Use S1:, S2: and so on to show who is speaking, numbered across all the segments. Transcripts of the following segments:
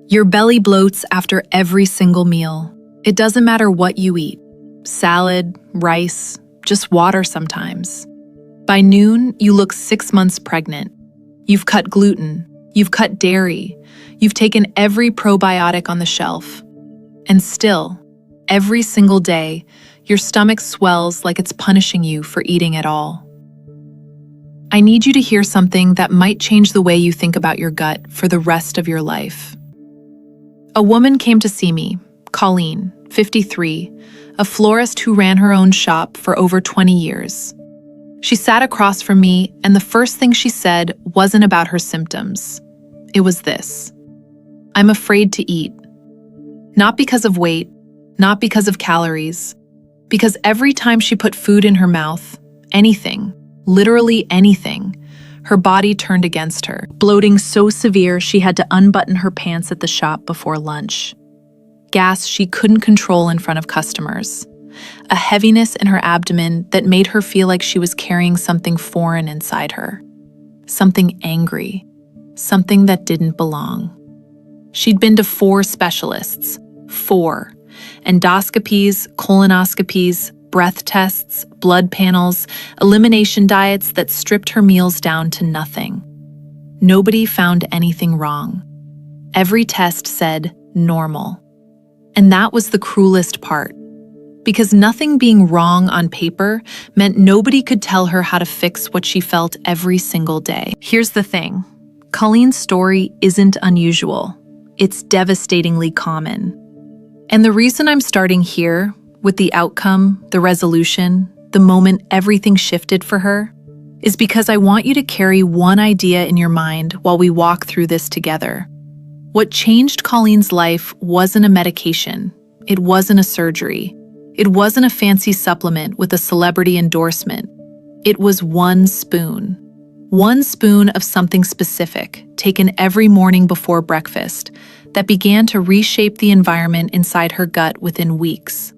S1: Your belly bloats after every single meal. It doesn't matter what you eat. Salad, rice, just water sometimes. By noon, you look 6 months pregnant. You've cut gluten. You've cut dairy. You've taken every probiotic on the shelf. And still, every single day, your stomach swells like it's punishing you for eating at all. I need you to hear something that might change the way you think about your gut for the rest of your life. A woman came to see me, Colleen, 53, a florist who ran her own shop for over 20 years. She sat across from me, and the first thing she said wasn't about her symptoms. It was this: I'm afraid to eat. Not because of weight, not because of calories, because every time she put food in her mouth, anything, literally anything, her body turned against her. Bloating so severe she had to unbutton her pants at the shop before lunch. Gas she couldn't control in front of customers. A heaviness in her abdomen that made her feel like she was carrying something foreign inside her. Something angry. Something that didn't belong. She'd been to 4 specialists. 4. Endoscopies, colonoscopies, breath tests, blood panels, elimination diets that stripped her meals down to nothing. Nobody found anything wrong. Every test said normal. And that was the cruelest part. Because nothing being wrong on paper meant nobody could tell her how to fix what she felt every single day. Here's the thing. Colleen's story isn't unusual. It's devastatingly common. And the reason I'm starting here, with the outcome, the resolution, the moment everything shifted for her, is because I want you to carry one idea in your mind while we walk through this together. What changed Colleen's life wasn't a medication. It wasn't a surgery. It wasn't a fancy supplement with a celebrity endorsement. It was 1 spoon. 1 spoon of something specific, taken every morning before breakfast, that began to reshape the environment inside her gut within weeks.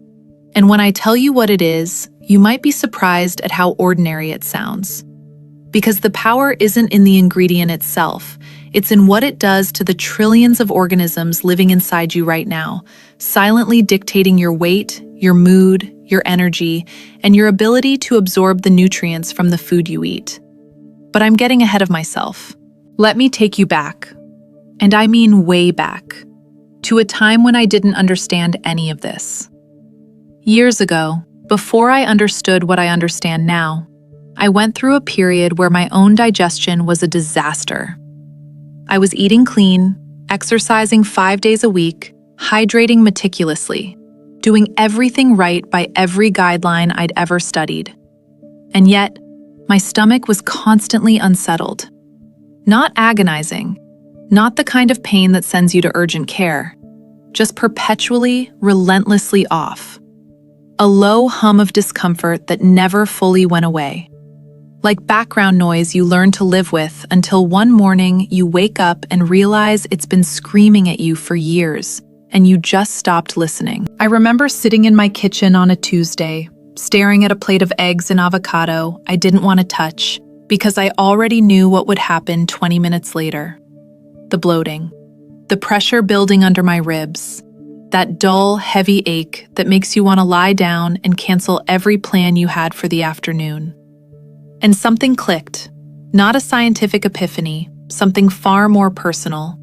S1: And when I tell you what it is, you might be surprised at how ordinary it sounds. Because the power isn't in the ingredient itself, it's in what it does to the trillions of organisms living inside you right now, silently dictating your weight, your mood, your energy, and your ability to absorb the nutrients from the food you eat. But I'm getting ahead of myself. Let me take you back, and I mean way back, to a time when I didn't understand any of this. Years ago, before I understood what I understand now, I went through a period where my own digestion was a disaster. I was eating clean, exercising 5 days a week, hydrating meticulously, doing everything right by every guideline I'd ever studied. And yet, my stomach was constantly unsettled. Not agonizing, not the kind of pain that sends you to urgent care, just perpetually, relentlessly off. A low hum of discomfort that never fully went away. Like background noise you learn to live with until one morning you wake up and realize it's been screaming at you for years, and you just stopped listening. I remember sitting in my kitchen on a Tuesday, staring at a plate of eggs and avocado I didn't want to touch because I already knew what would happen 20 minutes later. The bloating, the pressure building under my ribs, that dull, heavy ache that makes you want to lie down and cancel every plan you had for the afternoon. And something clicked, not a scientific epiphany, something far more personal.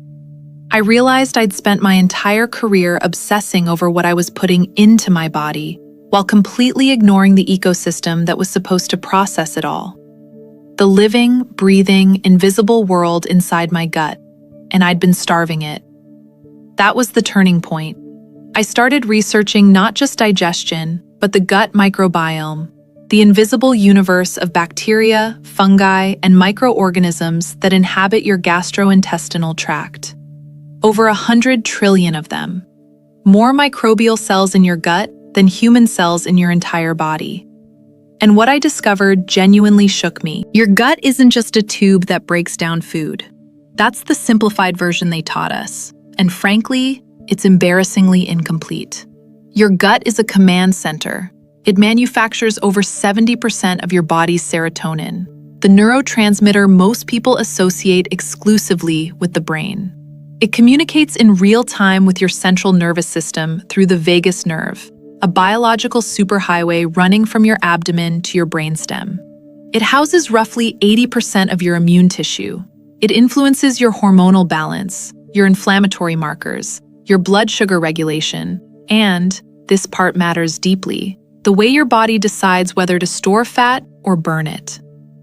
S1: I realized I'd spent my entire career obsessing over what I was putting into my body, while completely ignoring the ecosystem that was supposed to process it all. The living, breathing, invisible world inside my gut, and I'd been starving it. That was the turning point. I started researching not just digestion, but the gut microbiome, the invisible universe of bacteria, fungi, and microorganisms that inhabit your gastrointestinal tract. Over 100 trillion of them. More microbial cells in your gut than human cells in your entire body. And what I discovered genuinely shook me. Your gut isn't just a tube that breaks down food. That's the simplified version they taught us. And frankly, it's embarrassingly incomplete. Your gut is a command center. It manufactures over 70% of your body's serotonin, the neurotransmitter most people associate exclusively with the brain. It communicates in real time with your central nervous system through the vagus nerve, a biological superhighway running from your abdomen to your brainstem. It houses roughly 80% of your immune tissue. It influences your hormonal balance, your inflammatory markers, your blood sugar regulation, and, this part matters deeply, the way your body decides whether to store fat or burn it.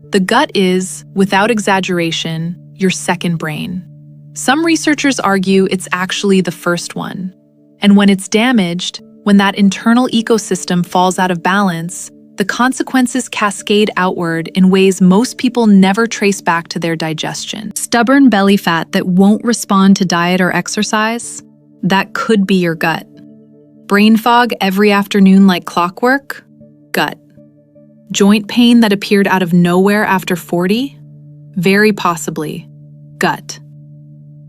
S1: The gut is, without exaggeration, your second brain. Some researchers argue it's actually the first one. And when it's damaged, when that internal ecosystem falls out of balance, the consequences cascade outward in ways most people never trace back to their digestion. Stubborn belly fat that won't respond to diet or exercise? That could be your gut. Brain fog every afternoon like clockwork? Gut. Joint pain that appeared out of nowhere after 40? Very possibly. Gut.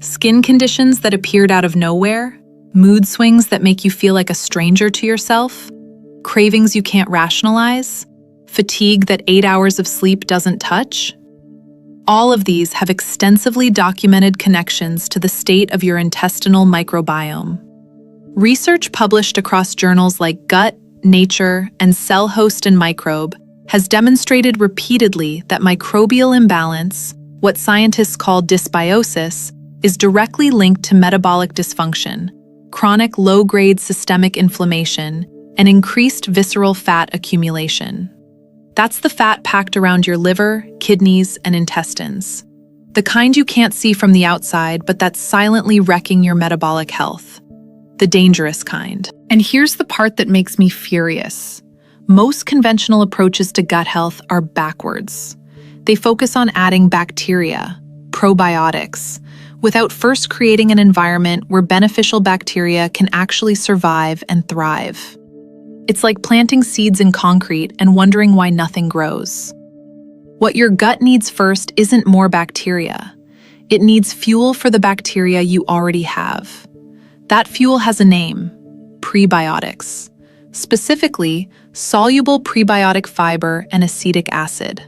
S1: Skin conditions that appeared out of nowhere? Mood swings that make you feel like a stranger to yourself? Cravings you can't rationalize? Fatigue that 8 hours of sleep doesn't touch? All of these have extensively documented connections to the state of your intestinal microbiome. Research published across journals like Gut, Nature, and Cell Host and Microbe has demonstrated repeatedly that microbial imbalance, what scientists call dysbiosis, is directly linked to metabolic dysfunction, chronic low-grade systemic inflammation, and increased visceral fat accumulation. That's the fat packed around your liver, kidneys, and intestines. The kind you can't see from the outside, but that's silently wrecking your metabolic health. The dangerous kind. And here's the part that makes me furious. Most conventional approaches to gut health are backwards. They focus on adding bacteria, probiotics, without first creating an environment where beneficial bacteria can actually survive and thrive. It's like planting seeds in concrete and wondering why nothing grows. What your gut needs first isn't more bacteria. It needs fuel for the bacteria you already have. That fuel has a name: prebiotics. Specifically, soluble prebiotic fiber and acetic acid.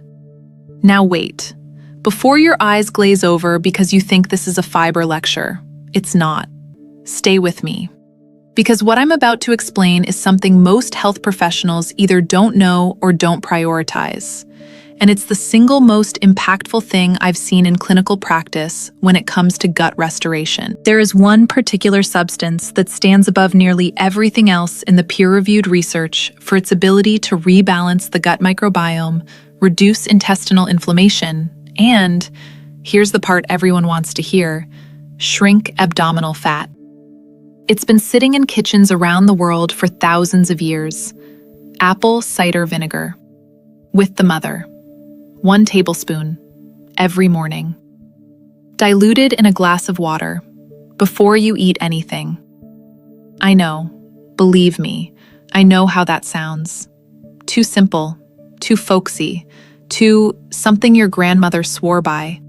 S1: Now wait. Before your eyes glaze over because you think this is a fiber lecture, it's not. Stay with me. Because what I'm about to explain is something most health professionals either don't know or don't prioritize. And it's the single most impactful thing I've seen in clinical practice when it comes to gut restoration. There is one particular substance that stands above nearly everything else in the peer-reviewed research for its ability to rebalance the gut microbiome, reduce intestinal inflammation, and, here's the part everyone wants to hear, shrink abdominal fat. It's been sitting in kitchens around the world for thousands of years. Apple cider vinegar. With the mother. 1 tablespoon. Every morning. Diluted in a glass of water. Before you eat anything. I know. Believe me. I know how that sounds. Too simple. Too folksy. Too something your grandmother swore by.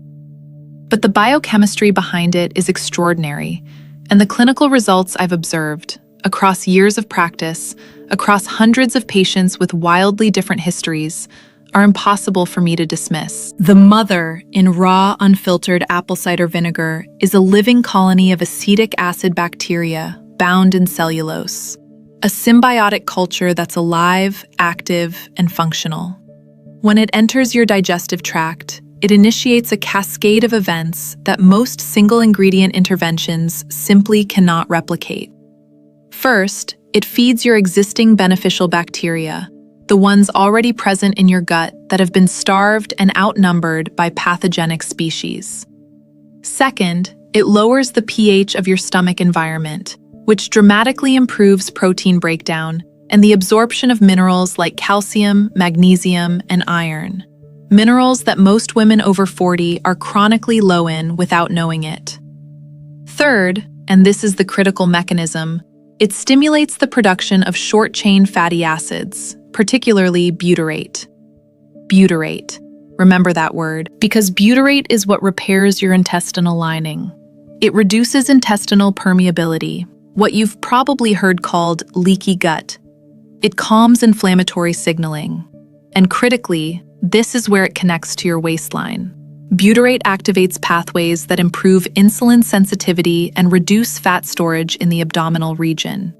S1: But the biochemistry behind it is extraordinary. And the clinical results I've observed, across years of practice, across hundreds of patients with wildly different histories, are impossible for me to dismiss. The mother in raw, unfiltered apple cider vinegar is a living colony of acetic acid bacteria bound in cellulose. A symbiotic culture that's alive, active, and functional. When it enters your digestive tract, it initiates a cascade of events that most single-ingredient interventions simply cannot replicate. First, it feeds your existing beneficial bacteria, the ones already present in your gut that have been starved and outnumbered by pathogenic species. Second, it lowers the pH of your stomach environment, which dramatically improves protein breakdown and the absorption of minerals like calcium, magnesium, and iron. Minerals that most women over 40 are chronically low in without knowing it. Third, and this is the critical mechanism, it stimulates the production of short-chain fatty acids, particularly butyrate. Butyrate. Remember that word, because butyrate is what repairs your intestinal lining. It reduces intestinal permeability, what you've probably heard called leaky gut. It calms inflammatory signaling. And critically, this is where it connects to your waistline. Butyrate activates pathways that improve insulin sensitivity and reduce fat storage in the abdominal region.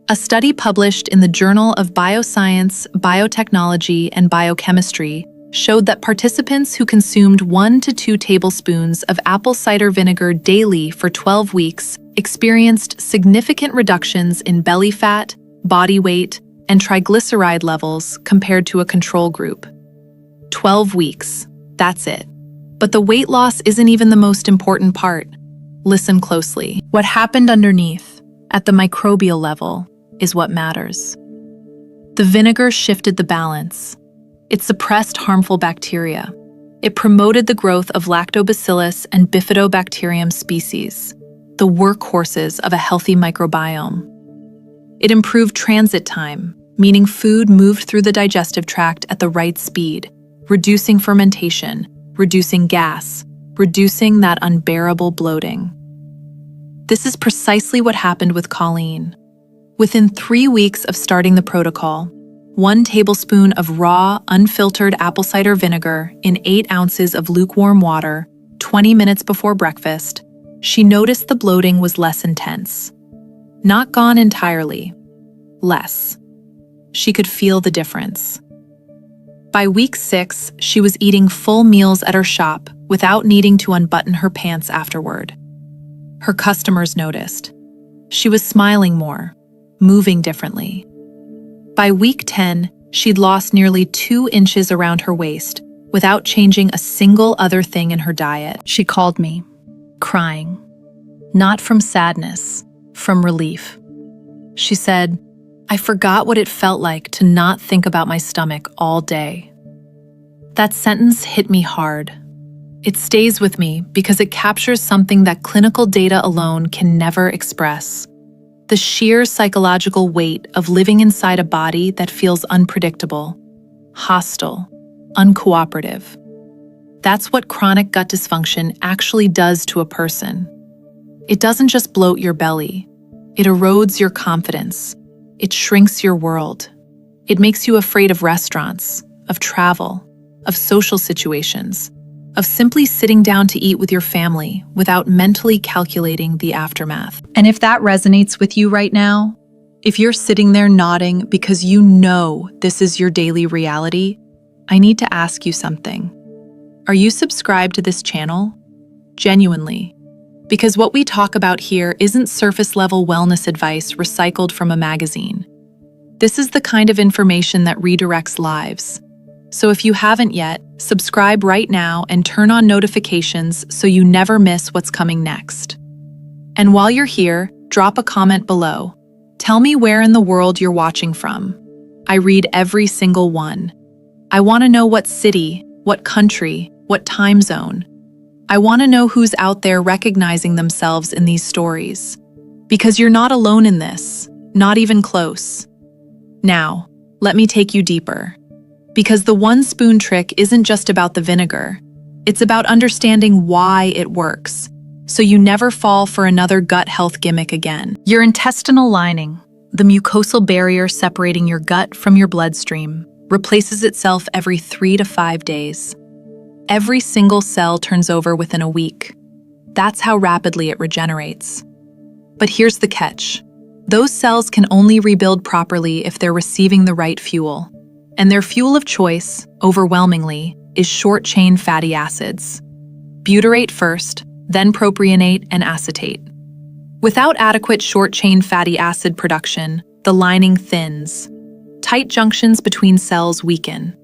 S1: A study published in the Journal of Bioscience, Biotechnology, and Biochemistry showed that participants who consumed 1 to 2 tablespoons of apple cider vinegar daily for 12 weeks experienced significant reductions in belly fat, body weight, and triglyceride levels compared to a control group. 12 weeks, that's it. But the weight loss isn't even the most important part. Listen closely. What happened underneath, at the microbial level, is what matters. The vinegar shifted the balance. It suppressed harmful bacteria. It promoted the growth of lactobacillus and bifidobacterium species, the workhorses of a healthy microbiome. It improved transit time, meaning food moved through the digestive tract at the right speed, reducing fermentation, reducing gas, reducing that unbearable bloating. This is precisely what happened with Colleen. Within 3 weeks of starting the protocol, 1 tablespoon of raw, unfiltered apple cider vinegar in 8 ounces of lukewarm water, 20 minutes before breakfast, she noticed the bloating was less intense. Not gone entirely. Less. She could feel the difference. By week 6, she was eating full meals at her shop without needing to unbutton her pants afterward. Her customers noticed. She was smiling more, moving differently. By week 10, she'd lost nearly 2 inches around her waist without changing a single other thing in her diet. She called me, crying. Not from sadness, from relief. She said, "I forgot what it felt like to not think about my stomach all day." That sentence hit me hard. It stays with me because it captures something that clinical data alone can never express. The sheer psychological weight of living inside a body that feels unpredictable, hostile, uncooperative. That's what chronic gut dysfunction actually does to a person. It doesn't just bloat your belly. It erodes your confidence. It shrinks your world. It makes you afraid of restaurants, of travel, of social situations, of simply sitting down to eat with your family without mentally calculating the aftermath. And if that resonates with you right now, if you're sitting there nodding because you know this is your daily reality, I need to ask you something. Are you subscribed to this channel? Genuinely. Because what we talk about here isn't surface-level wellness advice recycled from a magazine. This is the kind of information that redirects lives. So if you haven't yet, subscribe right now and turn on notifications so you never miss what's coming next. And while you're here, drop a comment below. Tell me where in the world you're watching from. I read every single one. I want to know what city, what country, what time zone. I want to know who's out there recognizing themselves in these stories. Because you're not alone in this, not even close. Now, let me take you deeper. Because the 1 spoon trick isn't just about the vinegar. It's about understanding why it works, so you never fall for another gut health gimmick again. Your intestinal lining, the mucosal barrier separating your gut from your bloodstream, replaces itself every 3 to 5 days. Every single cell turns over within a week. That's how rapidly it regenerates. But here's the catch. Those cells can only rebuild properly if they're receiving the right fuel. And their fuel of choice, overwhelmingly, is short-chain fatty acids. Butyrate first, then propionate and acetate. Without adequate short-chain fatty acid production, the lining thins. Tight junctions between cells weaken.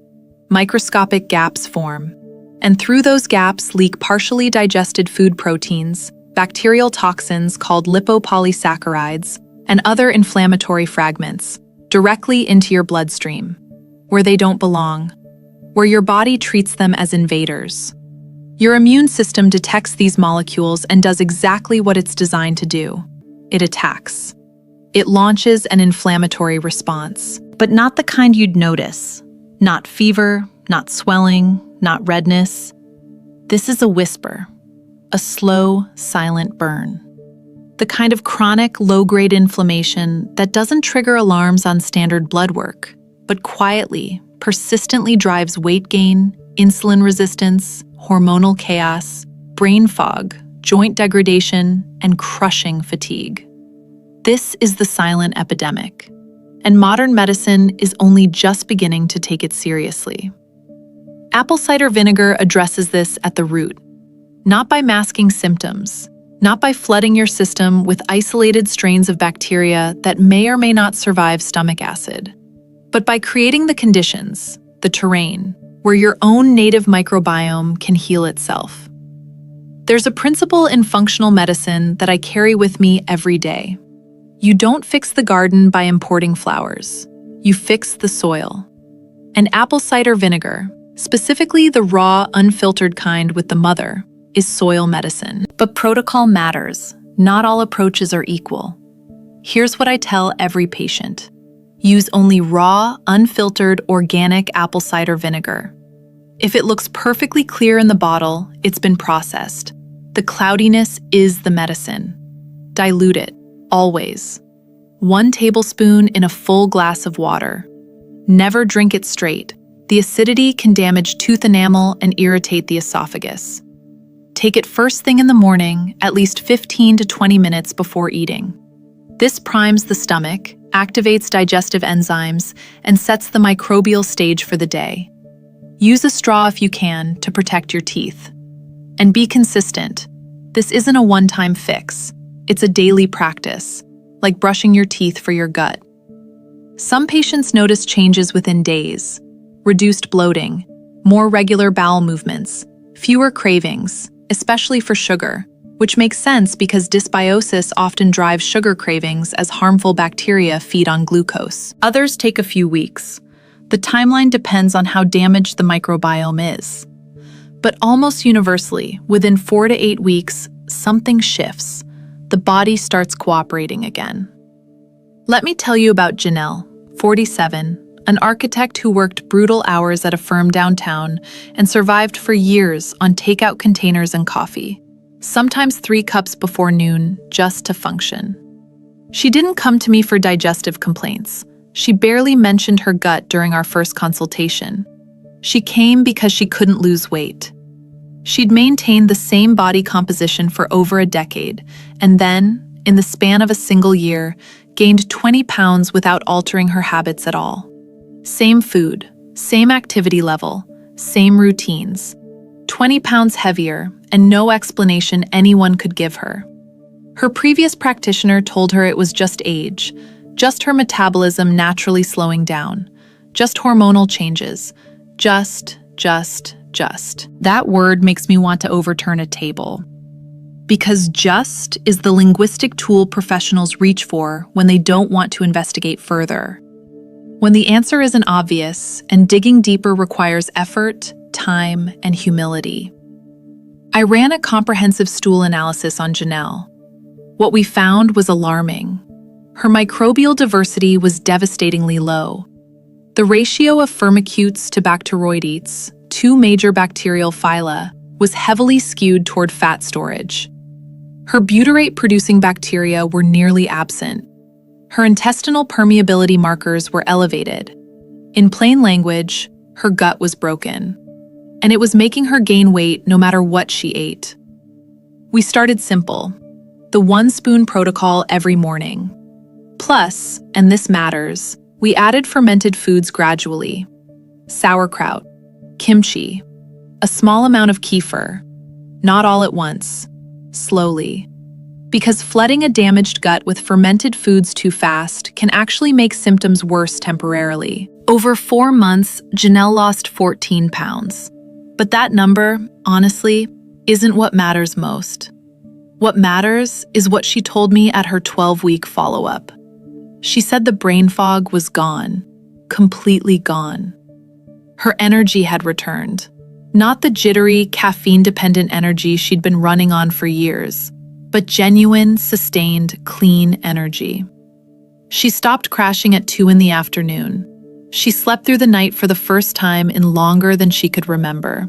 S1: Microscopic gaps form. And through those gaps leak partially digested food proteins, bacterial toxins called lipopolysaccharides, and other inflammatory fragments, directly into your bloodstream, where they don't belong, where your body treats them as invaders. Your immune system detects these molecules and does exactly what it's designed to do. It attacks. It launches an inflammatory response, but not the kind you'd notice. Not fever, not swelling, not redness. This is a whisper, a slow, silent burn. The kind of chronic, low-grade inflammation that doesn't trigger alarms on standard blood work, but quietly, persistently drives weight gain, insulin resistance, hormonal chaos, brain fog, joint degradation, and crushing fatigue. This is the silent epidemic, and modern medicine is only just beginning to take it seriously. Apple cider vinegar addresses this at the root, not by masking symptoms, not by flooding your system with isolated strains of bacteria that may or may not survive stomach acid, but by creating the conditions, the terrain, where your own native microbiome can heal itself. There's a principle in functional medicine that I carry with me every day. You don't fix the garden by importing flowers. You fix the soil. And apple cider vinegar, specifically the raw, unfiltered kind with the mother, is soil medicine. But protocol matters. Not all approaches are equal. Here's what I tell every patient. Use only raw, unfiltered, organic apple cider vinegar. If it looks perfectly clear in the bottle, it's been processed. The cloudiness is the medicine. Dilute it, always. 1 tablespoon in a full glass of water. Never drink it straight. The acidity can damage tooth enamel and irritate the esophagus. Take it first thing in the morning, at least 15 to 20 minutes before eating. This primes the stomach, activates digestive enzymes, and sets the microbial stage for the day. Use a straw if you can to protect your teeth. And be consistent. This isn't a one-time fix. It's a daily practice, like brushing your teeth for your gut. Some patients notice changes within days. Reduced bloating, more regular bowel movements, fewer cravings, especially for sugar, which makes sense because dysbiosis often drives sugar cravings as harmful bacteria feed on glucose. Others take a few weeks. The timeline depends on how damaged the microbiome is. But almost universally, within 4 to 8 weeks, something shifts. The body starts cooperating again. Let me tell you about Janelle, 47, an architect who worked brutal hours at a firm downtown and survived for years on takeout containers and coffee, sometimes 3 cups before noon, just to function. She didn't come to me for digestive complaints. She barely mentioned her gut during our first consultation. She came because she couldn't lose weight. She'd maintained the same body composition for over a decade, and then, in the span of a single year, gained 20 pounds without altering her habits at all. Same food, same activity level, same routines. 20 pounds heavier, and no explanation anyone could give her. Her previous practitioner told her it was just age, just her metabolism naturally slowing down, just hormonal changes, just. That word makes me want to overturn a table. Because just is the linguistic tool professionals reach for when they don't want to investigate further. When the answer isn't obvious and digging deeper requires effort, time, and humility. I ran a comprehensive stool analysis on Janelle. What we found was alarming. Her microbial diversity was devastatingly low. The ratio of firmicutes to bacteroidetes, 2 major bacterial phyla, was heavily skewed toward fat storage. Her butyrate-producing bacteria were nearly absent. Her intestinal permeability markers were elevated. In plain language, her gut was broken. And it was making her gain weight no matter what she ate. We started simple. The 1-spoon protocol every morning. Plus, and this matters, we added fermented foods gradually. Sauerkraut, kimchi, a small amount of kefir, not all at once, slowly. Because flooding a damaged gut with fermented foods too fast can actually make symptoms worse temporarily. Over 4 months, Janelle lost 14 pounds. But that number, honestly, isn't what matters most. What matters is what she told me at her 12-week follow-up. She said the brain fog was gone, completely gone. Her energy had returned. Not the jittery, caffeine-dependent energy she'd been running on for years, but genuine, sustained, clean energy. She stopped crashing at 2 in the afternoon. She slept through the night for the first time in longer than she could remember.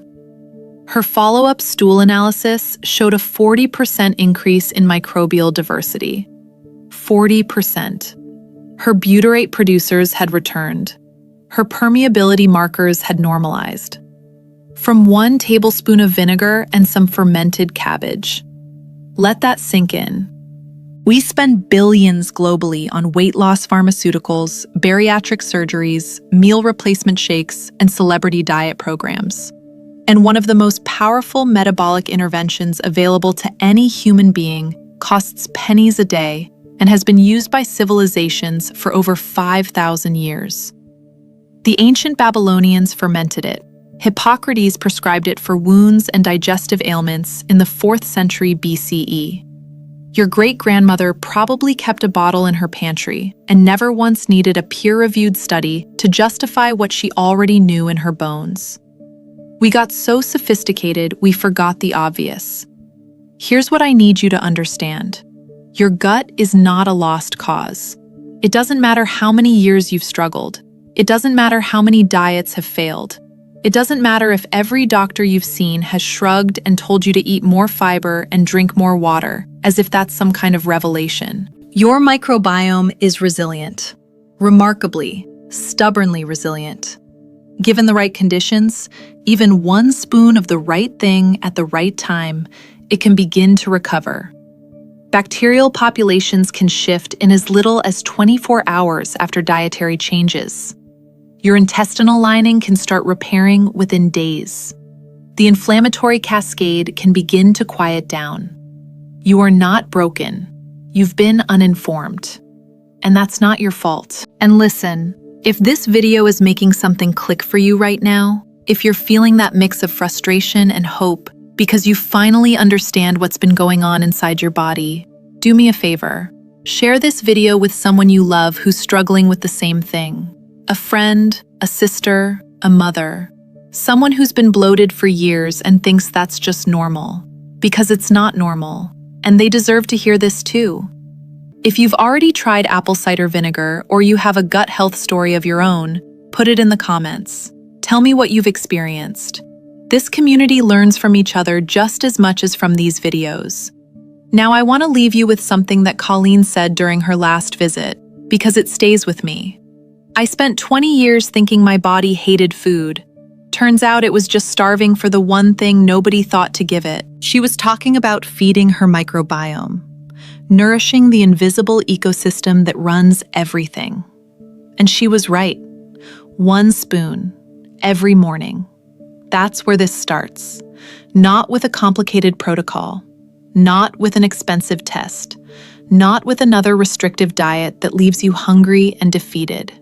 S1: Her follow-up stool analysis showed a 40% increase in microbial diversity. 40%. Her butyrate producers had returned. Her permeability markers had normalized. from 1 tablespoon of vinegar and some fermented cabbage. Let that sink in. We spend billions globally on weight loss pharmaceuticals, bariatric surgeries, meal replacement shakes, and celebrity diet programs. And one of the most powerful metabolic interventions available to any human being costs pennies a day and has been used by civilizations for over 5,000 years. The ancient Babylonians fermented it. Hippocrates prescribed it for wounds and digestive ailments in the 4th century BCE. Your great-grandmother probably kept a bottle in her pantry and never once needed a peer-reviewed study to justify what she already knew in her bones. We got so sophisticated we forgot the obvious. Here's what I need you to understand. Your gut is not a lost cause. It doesn't matter how many years you've struggled. It doesn't matter how many diets have failed. It doesn't matter if every doctor you've seen has shrugged and told you to eat more fiber and drink more water, as if that's some kind of revelation. Your microbiome is resilient. Remarkably, stubbornly resilient. Given the right conditions, even 1 spoon of the right thing at the right time, it can begin to recover. Bacterial populations can shift in as little as 24 hours after dietary changes. Your intestinal lining can start repairing within days. The inflammatory cascade can begin to quiet down. You are not broken. You've been uninformed. And that's not your fault. And listen, if this video is making something click for you right now, if you're feeling that mix of frustration and hope because you finally understand what's been going on inside your body, do me a favor. Share this video with someone you love who's struggling with the same thing. A friend, a sister, a mother. Someone who's been bloated for years and thinks that's just normal. Because it's not normal. And they deserve to hear this too. If you've already tried apple cider vinegar or you have a gut health story of your own, put it in the comments. Tell me what you've experienced. This community learns from each other just as much as from these videos. Now I want to leave you with something that Colleen said during her last visit, because it stays with me. I spent 20 years thinking my body hated food. Turns out it was just starving for the one thing nobody thought to give it. She was talking about feeding her microbiome, nourishing the invisible ecosystem that runs everything. And she was right. 1 spoon, every morning. That's where this starts. Not with a complicated protocol. Not with an expensive test. Not with another restrictive diet that leaves you hungry and defeated.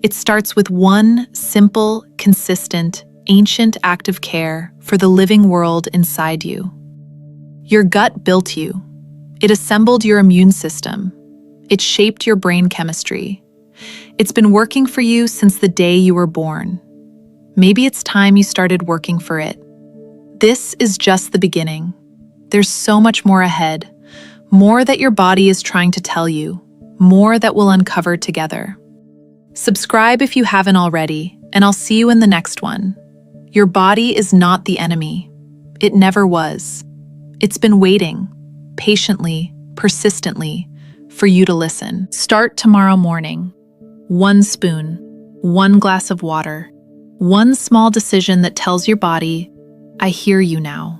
S1: It starts with 1 simple, consistent, ancient act of care for the living world inside you. Your gut built you. It assembled your immune system. It shaped your brain chemistry. It's been working for you since the day you were born. Maybe it's time you started working for it. This is just the beginning. There's so much more ahead. More that your body is trying to tell you. More that we'll uncover together. Subscribe if you haven't already, and I'll see you in the next one. Your body is not the enemy. It never was. It's been waiting, patiently, persistently, for you to listen. Start tomorrow morning. 1 spoon, 1 glass of water, 1 small decision that tells your body, I hear you now.